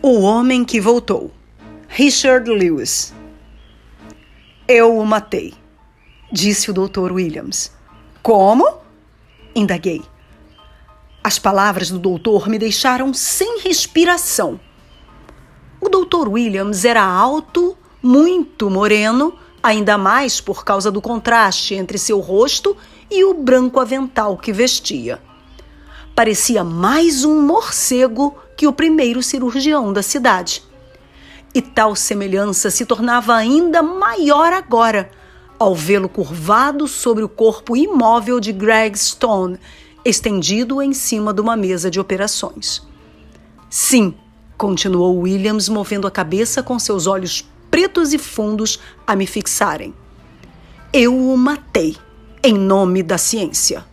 O Homem que Voltou, Richard Lewis. Eu o matei, disse o Dr. Williams. Como? Indaguei. As palavras do doutor me deixaram sem respiração. O Dr. Williams era alto, muito moreno, ainda mais por causa do contraste entre seu rosto e o branco avental que vestia. Parecia mais um morcego que o primeiro cirurgião da cidade. E tal semelhança se tornava ainda maior agora, ao vê-lo curvado sobre o corpo imóvel de Greg Stone, estendido em cima de uma mesa de operações. Sim, continuou Williams, movendo a cabeça com seus olhos pretos e fundos a me fixarem. Eu o matei, em nome da ciência.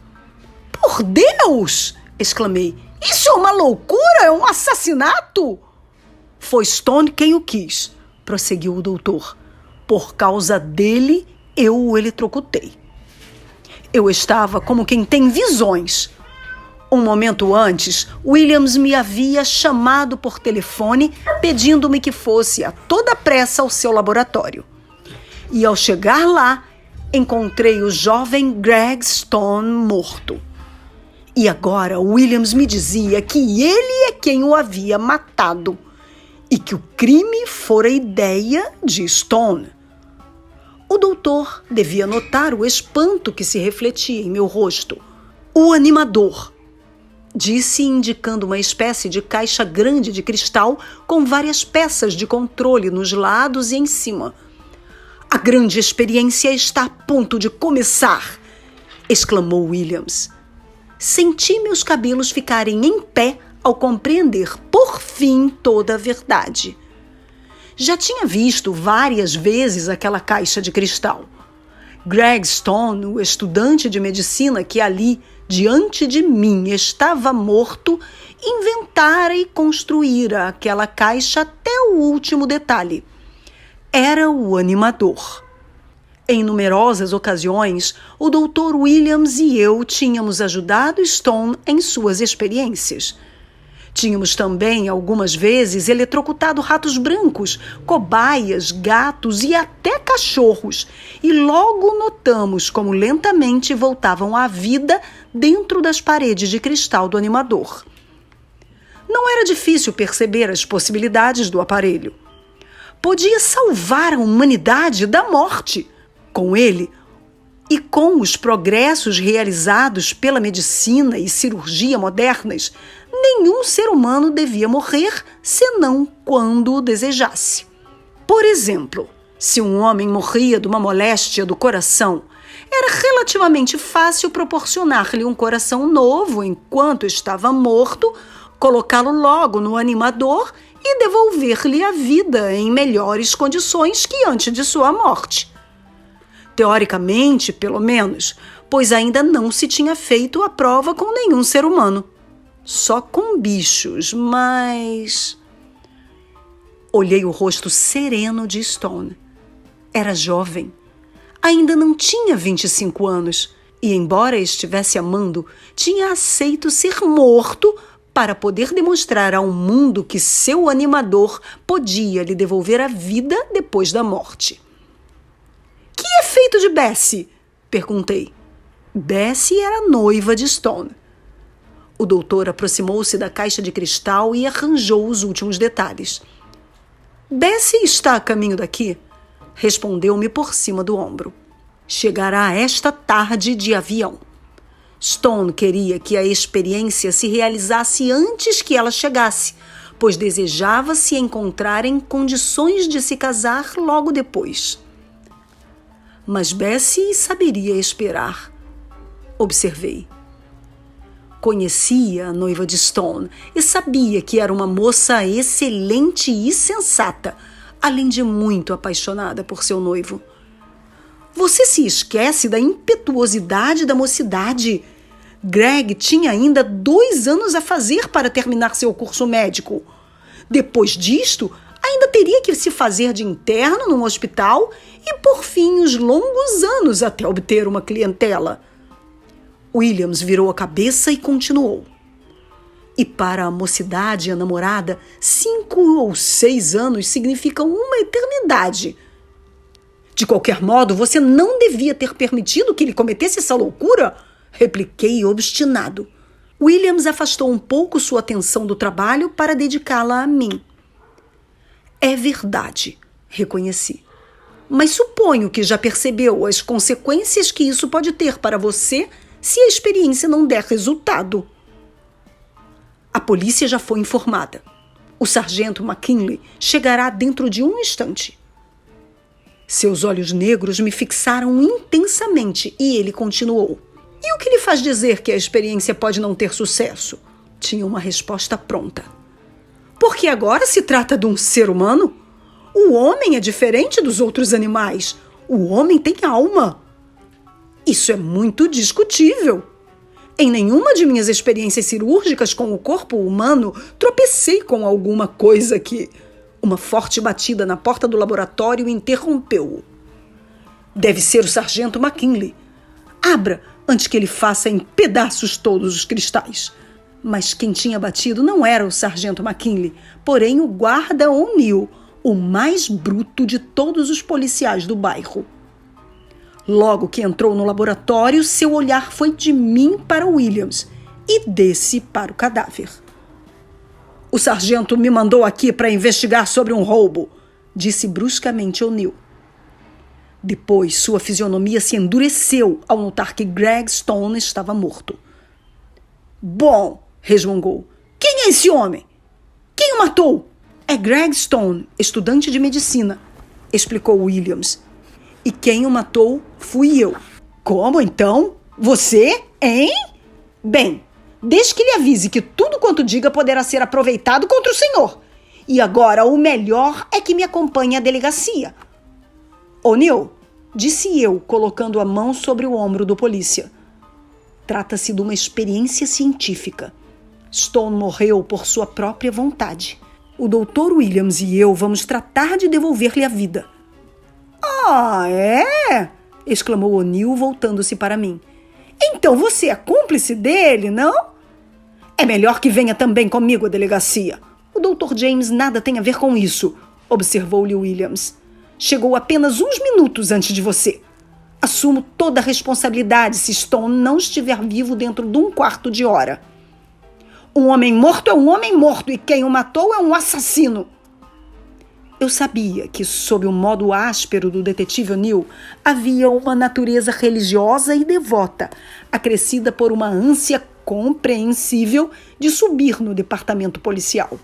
Por Deus! Exclamei. Isso é uma loucura? É um assassinato? Foi Stone quem o quis, prosseguiu o doutor. Por causa dele, eu o eletrocutei. Eu estava como quem tem visões. Um momento antes, Williams me havia chamado por telefone pedindo-me que fosse a toda pressa ao seu laboratório. E ao chegar lá, encontrei o jovem Greg Stone morto. E agora Williams me dizia que ele é quem o havia matado e que o crime fora ideia de Stone. O doutor devia notar o espanto que se refletia em meu rosto. O animador, disse, indicando uma espécie de caixa grande de cristal com várias peças de controle nos lados e em cima. A grande experiência está a ponto de começar, exclamou Williams. Senti meus cabelos ficarem em pé ao compreender, por fim, toda a verdade. Já tinha visto várias vezes aquela caixa de cristal. Greg Stone, o estudante de medicina que ali, diante de mim, estava morto, inventara e construíra aquela caixa até o último detalhe. Era o animador. Em numerosas ocasiões, o Dr. Williams e eu tínhamos ajudado Stone em suas experiências. Tínhamos também, algumas vezes, eletrocutado ratos brancos, cobaias, gatos e até cachorros, e logo notamos como lentamente voltavam à vida dentro das paredes de cristal do animador. Não era difícil perceber as possibilidades do aparelho. Podia salvar a humanidade da morte. Com ele, e com os progressos realizados pela medicina e cirurgia modernas, nenhum ser humano devia morrer senão quando o desejasse. Por exemplo, se um homem morria de uma moléstia do coração, era relativamente fácil proporcionar-lhe um coração novo enquanto estava morto, colocá-lo logo no animador e devolver-lhe a vida em melhores condições que antes de sua morte. Teoricamente, pelo menos, pois ainda não se tinha feito a prova com nenhum ser humano. Só com bichos, mas... Olhei o rosto sereno de Stone. Era jovem. Ainda não tinha 25 anos e, embora estivesse amando, tinha aceito ser morto para poder demonstrar ao mundo que seu animador podia lhe devolver a vida depois da morte. Que é feito de Bessie? Perguntei. Bessie era noiva de Stone. O doutor aproximou-se da caixa de cristal e arranjou os últimos detalhes. Bessie está a caminho daqui? Respondeu-me por cima do ombro. Chegará esta tarde de avião. Stone queria que a experiência se realizasse antes que ela chegasse, pois desejava se encontrar em condições de se casar logo depois. Mas Bessie saberia esperar. Observei. Conhecia a noiva de Stone e sabia que era uma moça excelente e sensata, além de muito apaixonada por seu noivo. Você se esquece da impetuosidade da mocidade. Greg tinha ainda 2 anos a fazer para terminar seu curso médico. Depois disto, ainda teria que se fazer de interno num hospital e, por fim, os longos anos até obter uma clientela. Williams virou a cabeça e continuou. E para a mocidade e a namorada, 5 ou 6 anos significam uma eternidade. De qualquer modo, você não devia ter permitido que ele cometesse essa loucura, repliquei obstinado. Williams afastou um pouco sua atenção do trabalho para dedicá-la a mim. É verdade, reconheci. Mas suponho que já percebeu as consequências que isso pode ter para você se a experiência não der resultado. A polícia já foi informada. O sargento McKinley chegará dentro de um instante. Seus olhos negros me fixaram intensamente e ele continuou. E o que lhe faz dizer que a experiência pode não ter sucesso? Tinha uma resposta pronta. Porque agora se trata de um ser humano. O homem é diferente dos outros animais. O homem tem alma. Isso é muito discutível. Em nenhuma de minhas experiências cirúrgicas com o corpo humano tropecei com alguma coisa que... Uma forte batida na porta do laboratório interrompeu-o. Deve ser o sargento McKinley. Abra antes que ele faça em pedaços todos os cristais. Mas quem tinha batido não era o sargento McKinley, porém o guarda O'Neill, o mais bruto de todos os policiais do bairro. Logo que entrou no laboratório, seu olhar foi de mim para Williams e desse para o cadáver. O sargento me mandou aqui para investigar sobre um roubo, disse bruscamente O'Neill. Depois, sua fisionomia se endureceu ao notar que Greg Stone estava morto. Bom, resmungou. Quem é esse homem? Quem o matou? É Greg Stone, estudante de medicina, explicou Williams. E quem o matou fui eu. Como então? Você, hein? Bem, desde que lhe avise que tudo quanto diga poderá ser aproveitado contra o senhor. E agora o melhor é que me acompanhe à delegacia. O'Neill, disse eu, colocando a mão sobre o ombro do polícia. Trata-se de uma experiência científica. Stone morreu por sua própria vontade. O Dr. Williams e eu vamos tratar de devolver-lhe a vida. Ah, é? Exclamou O'Neill, voltando-se para mim. Então você é cúmplice dele, não? É melhor que venha também comigo à delegacia. O Dr. James nada tem a ver com isso, observou-lhe Williams. Chegou apenas uns minutos antes de você. Assumo toda a responsabilidade se Stone não estiver vivo dentro de um quarto de hora. Um homem morto é um homem morto e quem o matou é um assassino. Eu sabia que, sob o modo áspero do detetive O'Neill, havia uma natureza religiosa e devota, acrescida por uma ânsia compreensível de subir no departamento policial.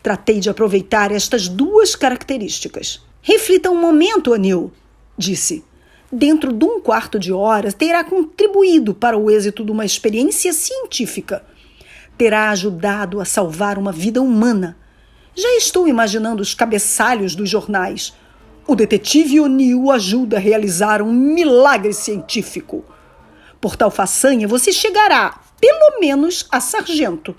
Tratei de aproveitar estas duas características. Reflita um momento, O'Neill, disse. Dentro de um quarto de hora terá contribuído para o êxito de uma experiência científica. Terá ajudado a salvar uma vida humana. Já estou imaginando os cabeçalhos dos jornais. O detetive O'Neill ajuda a realizar um milagre científico. Por tal façanha, você chegará, pelo menos, a sargento.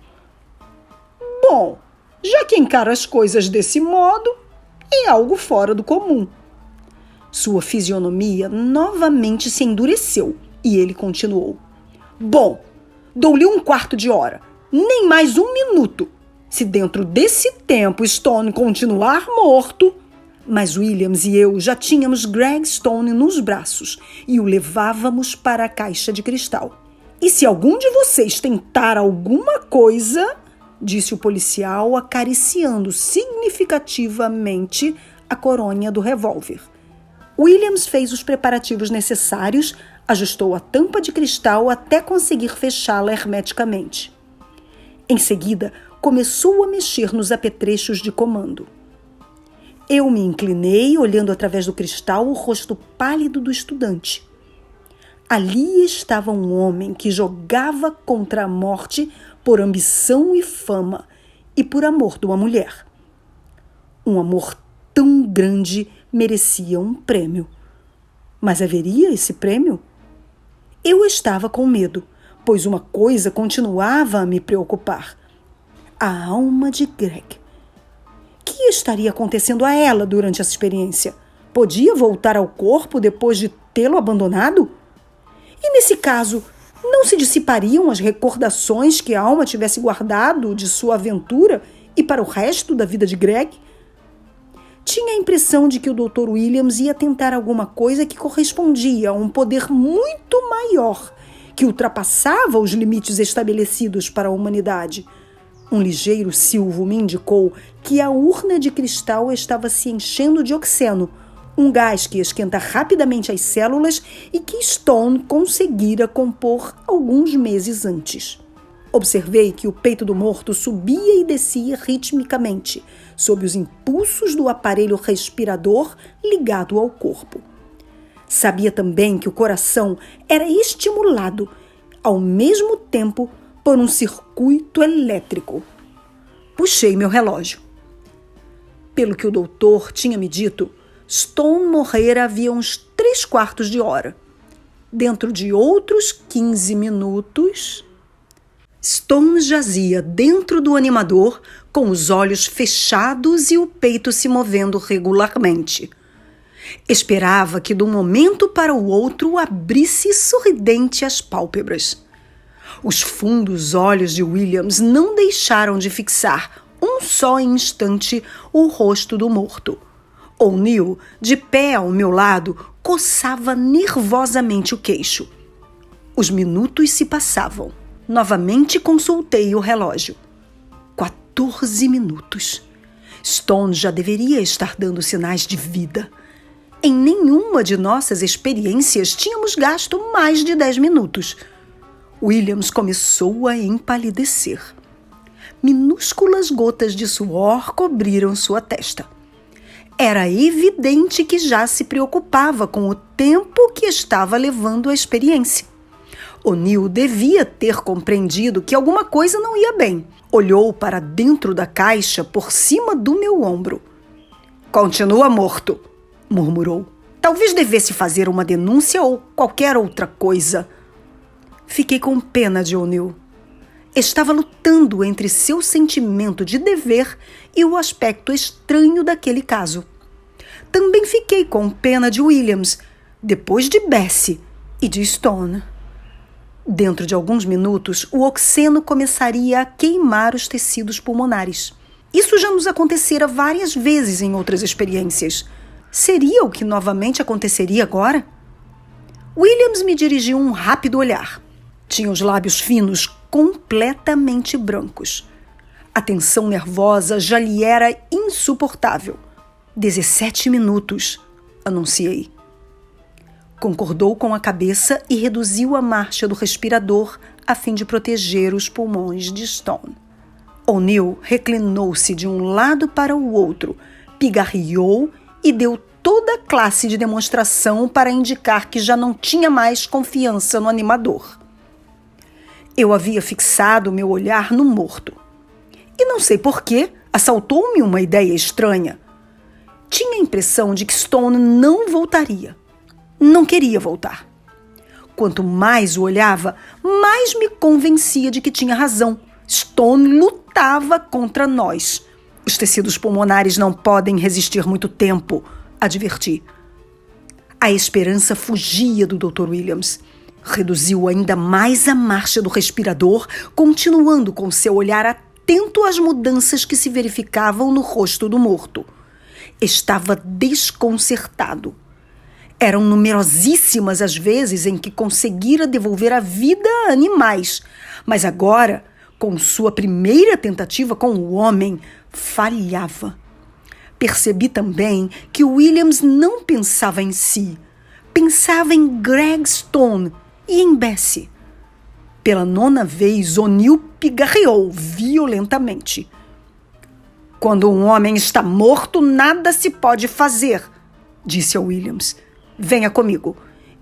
Bom, já que encara as coisas desse modo, é algo fora do comum. Sua fisionomia novamente se endureceu e ele continuou. Bom, dou-lhe um quarto de hora, nem mais um minuto. Se dentro desse tempo Stone continuar morto... Mas Williams e eu já tínhamos Greg Stone nos braços e o levávamos para a caixa de cristal. E se algum de vocês tentar alguma coisa, disse o policial, acariciando significativamente a coronha do revólver. Williams fez os preparativos necessários, ajustou a tampa de cristal até conseguir fechá-la hermeticamente. Em seguida, começou a mexer nos apetrechos de comando. Eu me inclinei, olhando através do cristal o rosto pálido do estudante. Ali estava um homem que jogava contra a morte por ambição e fama e por amor de uma mulher. Um amor tão grande merecia um prêmio. Mas haveria esse prêmio? Eu estava com medo, pois uma coisa continuava a me preocupar. A alma de Greg. O que estaria acontecendo a ela durante essa experiência? Podia voltar ao corpo depois de tê-lo abandonado? E nesse caso, Não se dissipariam as recordações que a alma tivesse guardado de sua aventura e para o resto da vida de Greg? Tinha a impressão de que o Dr. Williams ia tentar alguma coisa que correspondia a um poder muito maior, que ultrapassava os limites estabelecidos para a humanidade. Um ligeiro silvo me indicou que a urna de cristal estava se enchendo de oxeno, um gás que esquenta rapidamente as células e que Stone conseguira compor alguns meses antes. Observei que o peito do morto subia e descia ritmicamente, sob os impulsos do aparelho respirador ligado ao corpo. Sabia também que o coração era estimulado, ao mesmo tempo, por um circuito elétrico. Puxei meu relógio. Pelo que o doutor tinha me dito, Stone morrera havia uns 3/4 de hora. Dentro de outros 15 minutos... Stone jazia dentro do animador, com os olhos fechados e o peito se movendo regularmente. Esperava que de um momento para o outro abrisse sorridente as pálpebras. Os fundos olhos de Williams não deixaram de fixar um só instante o rosto do morto. O'Neill, de pé ao meu lado, coçava nervosamente o queixo. Os minutos se passavam. Novamente consultei o relógio. 14 minutos. Stone já deveria estar dando sinais de vida. Em nenhuma de nossas experiências tínhamos gasto mais de 10 minutos. Williams começou a empalidecer. Minúsculas gotas de suor cobriram sua testa. Era evidente que já se preocupava com o tempo que estava levando a experiência. O'Neill devia ter compreendido que alguma coisa não ia bem. Olhou para dentro da caixa por cima do meu ombro. "Continua morto", murmurou. "Talvez devesse fazer uma denúncia ou qualquer outra coisa." Fiquei com pena de O'Neill. Estava lutando entre seu sentimento de dever e o aspecto estranho daquele caso. Também fiquei com pena de Williams, depois de Bessie e de Stone. Dentro de alguns minutos, o oxeno começaria a queimar os tecidos pulmonares. Isso já nos acontecera várias vezes em outras experiências. Seria o que novamente aconteceria agora? Williams me dirigiu um rápido olhar. Tinha os lábios finos completamente brancos. A tensão nervosa já lhe era insuportável. 17 minutos, anunciei. Concordou com a cabeça e reduziu a marcha do respirador a fim de proteger os pulmões de Stone. O'Neill reclinou-se de um lado para o outro, pigarreou e deu toda classe de demonstração para indicar que já não tinha mais confiança no animador. Eu havia fixado meu olhar no morto. E não sei por que, assaltou-me uma ideia estranha. Tinha a impressão de que Stone não voltaria. Não queria voltar. Quanto mais o olhava, mais me convencia de que tinha razão. Stone lutava contra nós. Os tecidos pulmonares não podem resistir muito tempo, adverti. A esperança fugia do Dr. Williams. Reduziu ainda mais a marcha do respirador, continuando com seu olhar atento às mudanças que se verificavam no rosto do morto. Estava desconcertado. Eram numerosíssimas as vezes em que conseguira devolver a vida a animais, mas agora, com sua primeira tentativa com o homem, falhava. Percebi também que Williams não pensava em si, pensava em Greg Stone e em Bessie. Pela 9ª vez, O'Neill pigarreou violentamente. "Quando um homem está morto, nada se pode fazer", disse a Williams. "Venha comigo.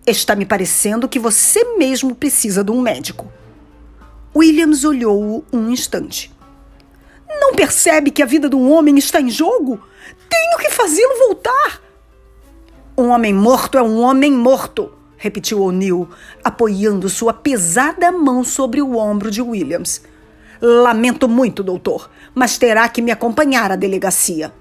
Está me parecendo que você mesmo precisa de um médico." Williams olhou-o um instante. "Não percebe que a vida de um homem está em jogo? Tenho que fazê-lo voltar." "Um homem morto é um homem morto", repetiu O'Neill, apoiando sua pesada mão sobre o ombro de Williams. "Lamento muito, doutor, mas terá que me acompanhar à delegacia."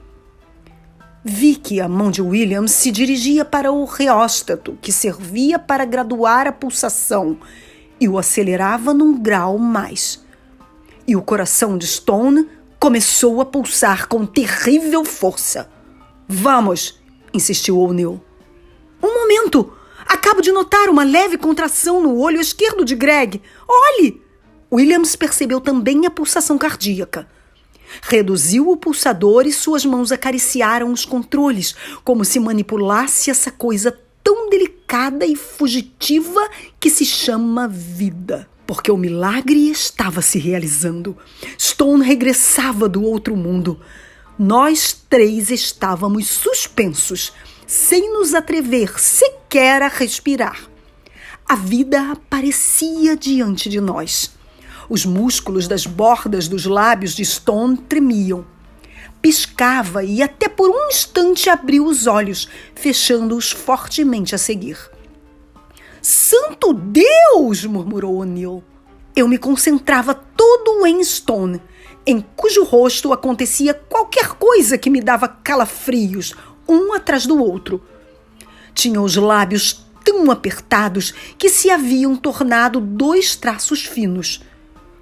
Vi que a mão de Williams se dirigia para o reóstato, que servia para graduar a pulsação, e o acelerava num grau mais. E o coração de Stone começou a pulsar com terrível força. Vamos, insistiu O'Neill. Um momento! Acabo de notar uma leve contração no olho esquerdo de Greg. Olhe! Williams percebeu também a pulsação cardíaca. Reduziu o pulsador e suas mãos acariciaram os controles, como se manipulasse essa coisa tão delicada e fugitiva que se chama vida. Porque o milagre estava se realizando. Stone regressava do outro mundo. Nós três estávamos suspensos, sem nos atrever sequer a respirar. A vida aparecia diante de nós. Os músculos das bordas dos lábios de Stone tremiam. Piscava e até por um instante abriu os olhos, fechando-os fortemente a seguir. Santo Deus! Murmurou O'Neill. Eu me concentrava todo em Stone, em cujo rosto acontecia qualquer coisa que me dava calafrios, um atrás do outro. Tinha os lábios tão apertados que se haviam tornado 2 traços finos.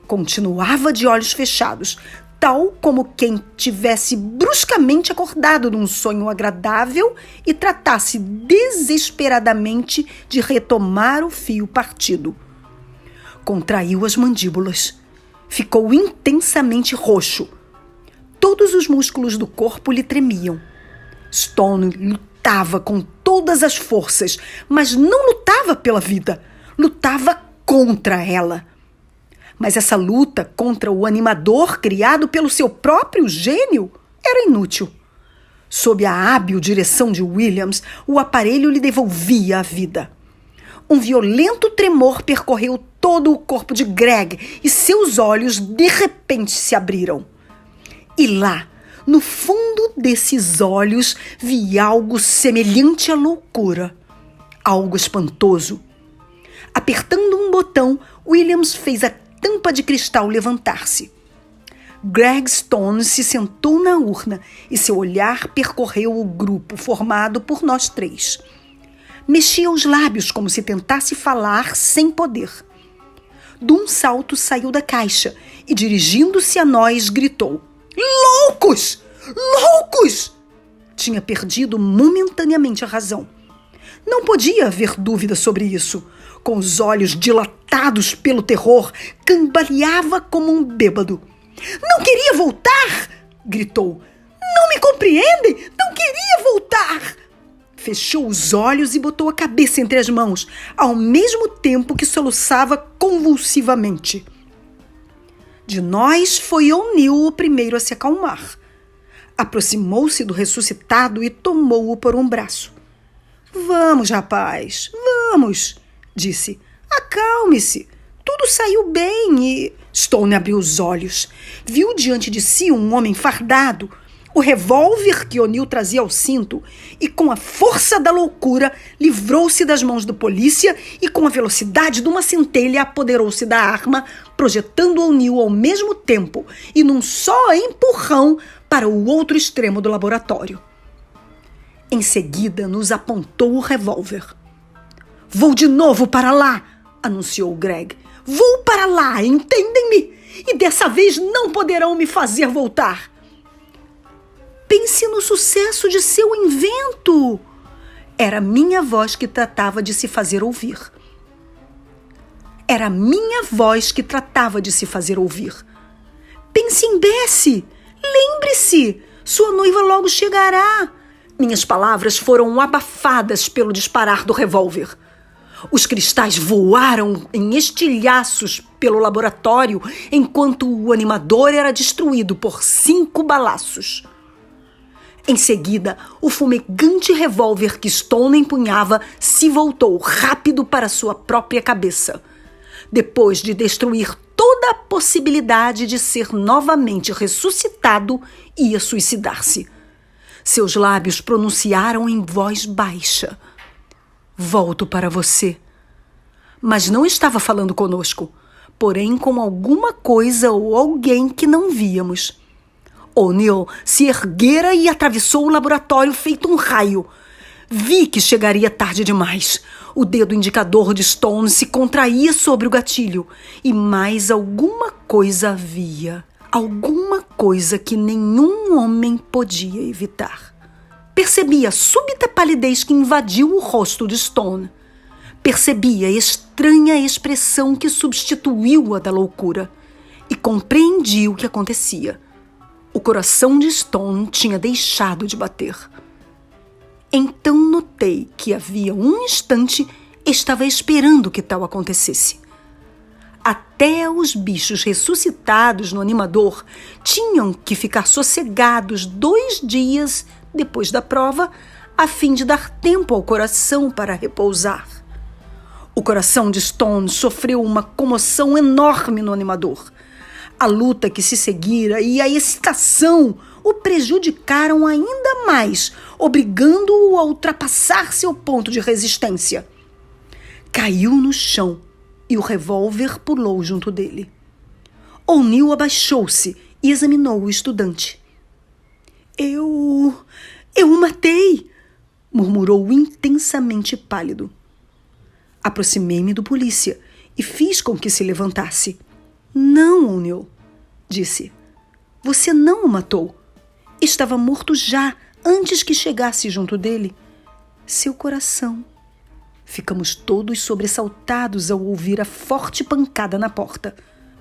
Continuava de olhos fechados, tal como quem tivesse bruscamente acordado de um sonho agradável e tratasse desesperadamente de retomar o fio partido. Contraiu as mandíbulas. Ficou intensamente roxo. Todos os músculos do corpo lhe tremiam. Stone lutava com todas as forças, mas não lutava pela vida. Lutava contra ela. Mas essa luta contra o animador criado pelo seu próprio gênio era inútil. Sob a hábil direção de Williams, o aparelho lhe devolvia a vida. Um violento tremor percorreu todo o corpo de Greg e seus olhos de repente se abriram. E lá, no fundo desses olhos, vi algo semelhante à loucura. Algo espantoso. Apertando um botão, Williams fez a tampa de cristal levantar-se. Greg Stone se sentou na urna e seu olhar percorreu o grupo formado por nós 3. Mexia os lábios como se tentasse falar sem poder. De um salto saiu da caixa e, dirigindo-se a nós, gritou: Loucos! Loucos! Tinha perdido momentaneamente a razão. Não podia haver dúvida sobre isso. Com os olhos dilatados pelo terror, cambaleava como um bêbado. Não queria voltar! Gritou. Não me compreendem? Não queria voltar! Fechou os olhos e botou a cabeça entre as mãos, ao mesmo tempo que soluçava convulsivamente. De nós foi O'Neill o primeiro a se acalmar. Aproximou-se do ressuscitado e tomou-o por um braço. Vamos, rapaz, vamos, disse. Acalme-se, tudo saiu bem e... Stone abriu os olhos. Viu diante de si um homem fardado, o revólver que O'Neill trazia ao cinto, e com a força da loucura livrou-se das mãos do polícia e com a velocidade de uma centelha apoderou-se da arma, projetando O'Neill ao mesmo tempo e num só empurrão para o outro extremo do laboratório. Em seguida nos apontou o revólver. Vou de novo para lá, anunciou Greg. Vou para lá, entendem-me? E dessa vez não poderão me fazer voltar. Pense no sucesso de seu invento. Era minha voz que tratava de se fazer ouvir. Era minha voz que tratava de se fazer ouvir. Pense em Bessie. Lembre-se, sua noiva logo chegará. Minhas palavras foram abafadas pelo disparar do revólver. Os cristais voaram em estilhaços pelo laboratório enquanto o animador era destruído por 5 balaços. Em seguida, o fumegante revólver que Stone empunhava se voltou rápido para sua própria cabeça. Depois de destruir toda a possibilidade de ser novamente ressuscitado, ia suicidar-se. Seus lábios pronunciaram em voz baixa: Volto para você. Mas não estava falando conosco, porém com alguma coisa ou alguém que não víamos. O'Neill se erguera e atravessou o laboratório feito um raio. Vi que chegaria tarde demais. O dedo indicador de Stone se contraía sobre o gatilho e mais alguma coisa havia. Alguma coisa que nenhum homem podia evitar. Percebi a súbita palidez que invadiu o rosto de Stone. Percebi a estranha expressão que substituiu a da loucura. E compreendi o que acontecia. O coração de Stone tinha deixado de bater. Então notei que havia um instante estava esperando que tal acontecesse. Até os bichos ressuscitados no animador tinham que ficar sossegados 2 dias depois da prova, a fim de dar tempo ao coração para repousar. O coração de Stone sofreu uma comoção enorme no animador. A luta que se seguira e a excitação o prejudicaram ainda mais, obrigando-o a ultrapassar seu ponto de resistência. Caiu no chão e o revólver pulou junto dele. O'Neill abaixou-se e examinou o estudante. Eu o matei, murmurou intensamente pálido. Aproximei-me do polícia e fiz com que se levantasse. Não, O'Neill, disse. Você não o matou. Estava morto já antes que chegasse junto dele. Seu coração. Ficamos todos sobressaltados ao ouvir a forte pancada na porta.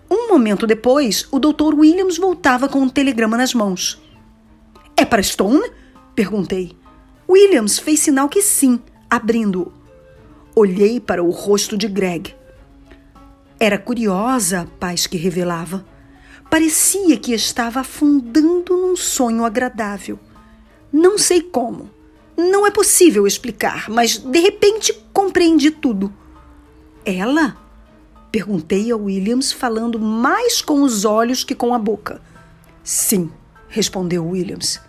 Um momento depois, o Dr. Williams voltava com um telegrama nas mãos. É para Stone? Perguntei. Williams fez sinal que sim, abrindo-o. Olhei para o rosto de Greg. Era curiosa a paz que revelava. Parecia que estava afundando num sonho agradável. Não sei como. Não é possível explicar, mas de repente compreendi tudo. Ela? Perguntei a Williams, falando mais com os olhos que com a boca. Sim, respondeu Williams.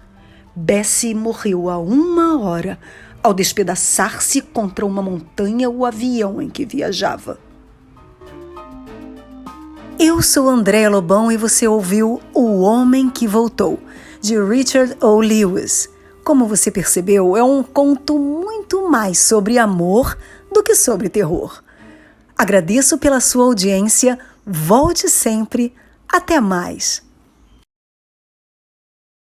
Bessie morreu há 1 hora ao despedaçar-se contra uma montanha o avião em que viajava. Eu sou Andréa Lobão e você ouviu O Homem que Voltou, de Richard O. Lewis. Como você percebeu, é um conto muito mais sobre amor do que sobre terror. Agradeço pela sua audiência, volte sempre, até mais.